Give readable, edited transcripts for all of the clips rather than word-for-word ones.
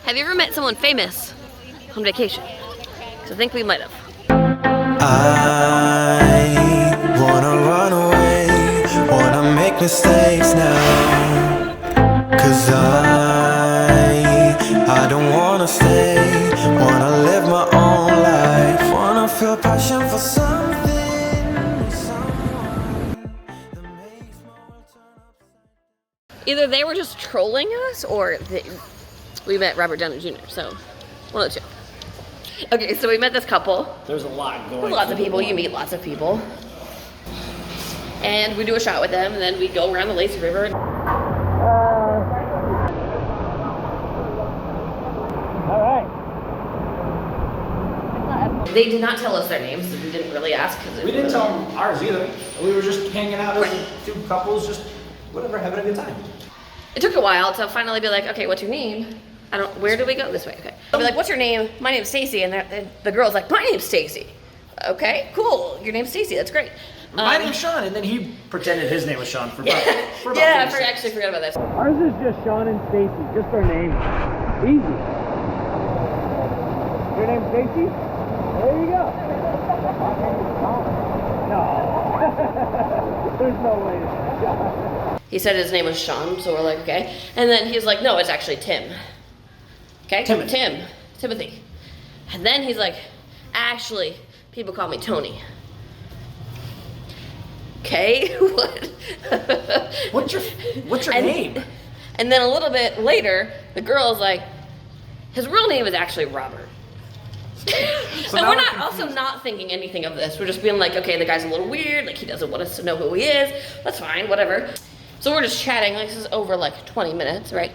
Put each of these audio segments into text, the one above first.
Have you ever met someone famous on vacation? Because I think we might have. I wanna run away, wanna make mistakes now. Cause I don't wanna stay, wanna live my own life, wanna feel passion for something, someone that makes my world turn upside. Either they were just trolling us or we met Robert Downey Jr., so one of the two. Okay, so we met this couple. There's a lot going on. Lots of people, you meet lots of people. And we do a shot with them, and then we go around the lazy river. Alright. They did not tell us their names, so we didn't really ask. We didn't tell them ours either. We were just hanging out as two couples, just whatever, having a good time. It took a while to finally be like, okay, what's your name? Where do we go? This way, okay. I'll be like, what's your name? My name's Stacey, and the girl's like, my name's Stacey. Okay, cool, your name's Stacey, that's great. My name's Sean, and then he pretended his name was Sean for about yeah, I actually forgot about that. Ours is just Sean and Stacey, just their names. Easy. Your name's Stacey? There you go. No. There's no way. He said his name was Sean, so we're like, okay. And then he's like, no, it's actually Tim. Okay? Timothy. And then he's like, actually, people call me Tony. Okay, what? What's your name? And then a little bit later, the girl's like, his real name is actually Robert. So and we're not thinking anything of this. We're just being like, okay, the guy's a little weird, like he doesn't want us to know who he is. That's fine, whatever. So we're just chatting, like this is over like 20 minutes, right?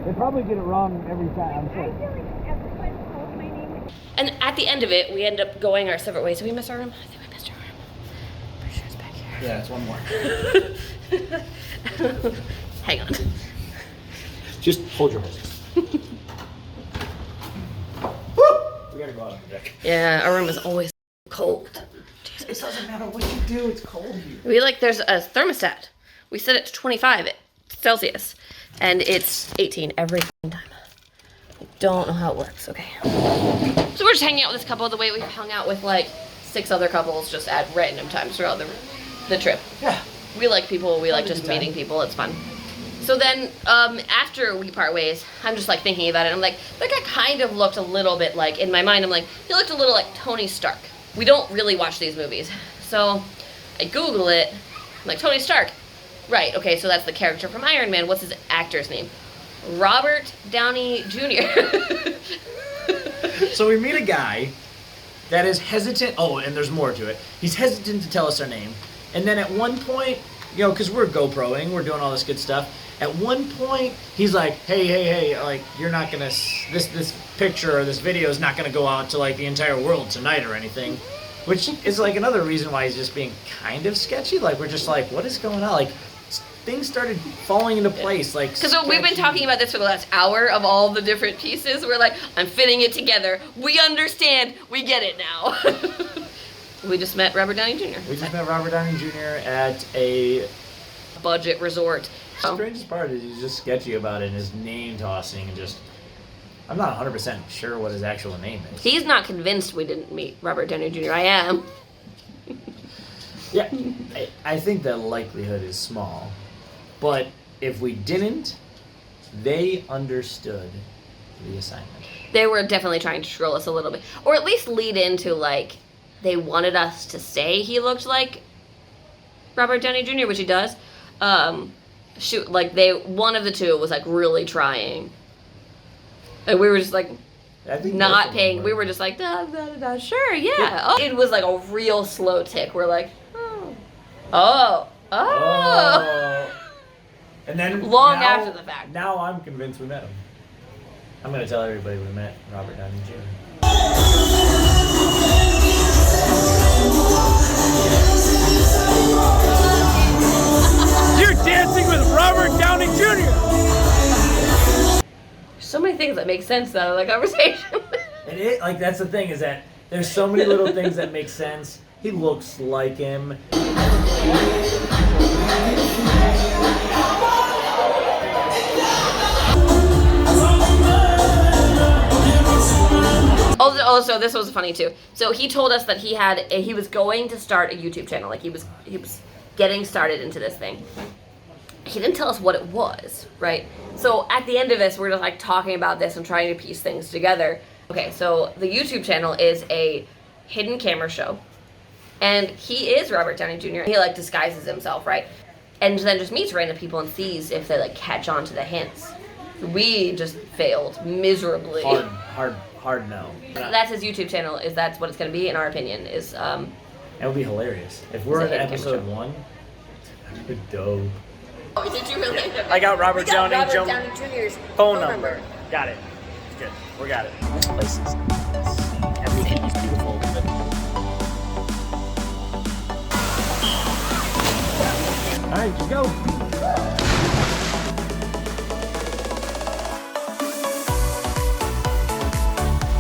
They probably get it wrong every time, I'm sure. And at the end of it, we end up going our separate ways. Did we miss our room? I think we missed our room. Pretty sure it's back here. Yeah, it's one more. Hang on. Just hold your horses. We gotta go out on the deck. Yeah, our room is always cold. It doesn't matter what you do, it's cold here. There's a thermostat. We set it to 25 Celsius, and it's 18 every time. I don't know how it works, okay. So we're just hanging out with this couple the way we've hung out with like 6 other couples just at random times throughout the trip. Yeah. We like people, we like just meeting people, it's fun. So then, after we part ways, I'm just like thinking about it, I'm like, that guy kind of looked a little bit like, in my mind, I'm like, he looked a little like Tony Stark. We don't really watch these movies. So I Google it, I'm like, Tony Stark. Right, okay, so that's the character from Iron Man. What's his actor's name? Robert Downey Jr. So we meet a guy that is hesitant. Oh, and there's more to it. He's hesitant to tell us our name. And then at one point, because we're GoProing, we're doing all this good stuff. At one point, he's like, hey, like, you're not gonna, this picture or this video is not gonna go out to, like, the entire world tonight or anything. Which is, like, another reason why he's just being kind of sketchy. Like, we're just like, what is going on? Like, things started falling into place, like, because we've been talking about this for the last hour of all the different pieces. We're like, I'm fitting it together. We understand. We get it now. We just met Robert Downey Jr. We just met Robert Downey Jr. at a budget resort. The strangest part is he's just sketchy about it and his name tossing and just, I'm not 100% sure what his actual name is. He's not convinced we didn't meet Robert Downey Jr. I am. Yeah, I think the likelihood is small. But if we didn't, they understood the assignment. They were definitely trying to troll us a little bit. Or at least lead into, like, they wanted us to say he looked like Robert Downey Jr., which he does. One of the two was, like, really trying. And we were just, like, not paying. We were just like, sure, yeah. Oh. It was, like, a real slow tick. We're like, oh. And then after the fact. Now I'm convinced we met him. I'm going to tell everybody we met Robert Downey Jr. You're dancing with Robert Downey Jr. So many things that make sense out of the conversation. That's the thing, is that there's so many little things that make sense. He looks like him. Oh, so this was funny too. So he told us that he was going to start a YouTube channel. Like he was getting started into this thing. He didn't tell us what it was, right? So at the end of this, we're just like talking about this and trying to piece things together. Okay, so the YouTube channel is a hidden camera show. And he is Robert Downey Jr. He like disguises himself, right? And then just meets random people and sees if they like catch on to the hints. We just failed miserably. Hard no. That's his YouTube channel. That's what it's going to be, in our opinion. It would be hilarious if we're in episode 1. That'd be dope. Oh, did you really? I got Robert Downey Jr.'s phone number. Got it. It's good. We got it. This place is everything is beautiful. All right, just go.